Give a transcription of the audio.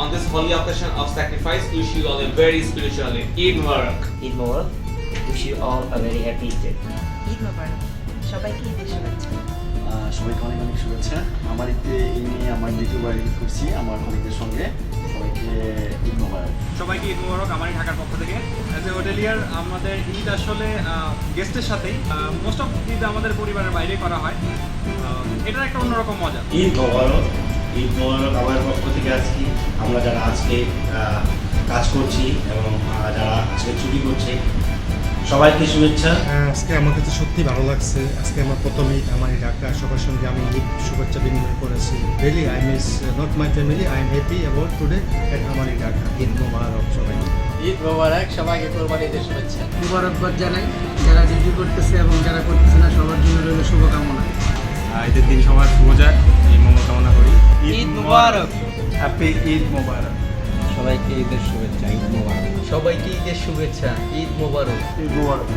On this holy occasion of sacrifice, wish you all a very spiritual Eid Mubarak. Eid Mubarak. Wish you all a very happy Eid. Eid মোবারক সবাইকে ঈদের শুভেচ্ছা। সবাইকে অনেক অনেক শুভেচ্ছা। আমার ঈদে নিয়ে আমার দ্বিতীয়বার ঈদ করছি আমার কলিগদের সঙ্গে। সবাইকে ঈদ মোবারক। সবাইকে ঈদ মোবারক আমার ঢাকার পক্ষ থেকে। অ্যাজ এ হোটেলিয়ার আমাদের ঈদ আসলে গেস্টের সাথেই মোস্ট অফ ঈদ আমাদের পরিবারের বাইরে করা হয়। এটার একটা অন্যরকম মজা। ঈদ মোবারক। ঈদ মোবারক আমার পক্ষ থেকে আজকে আমরা যারা আজকে কাজ করছি এবং যারা আজকে ছুটি করছে সবাইকে শুভেচ্ছা। আজকে আমার কাছে সত্যি ভালো লাগছে। আজকে আমার প্রথম ঈদ আমার ঢাকা সবার সঙ্গে আমি ঈদ শুভেচ্ছা বিনিময় করেছি। Really I miss not my family, I am happy about today at আমার ঢাকা। ঈদ মোবারক সবাইকে। ঈদ মোবারক সবাইকে কোরবানি ঈদের শুভেচ্ছা। মুবারকবাদ জানাই যারা ডিউটি করতেছে এবং যারা করতেছে না সবার জন্য রইল শুভকামনা। ঈদের দিন সবার শুভ যাক এই মঙ্গল কামনা করি। ঈদ মোবারক। হ্যাপি ঈদ মোবারক। সবাইকে ঈদের শুভেচ্ছা। ঈদ মোবারক। সবাইকে ঈদের শুভেচ্ছা। ঈদ মোবারক। ঈদ মোবারক।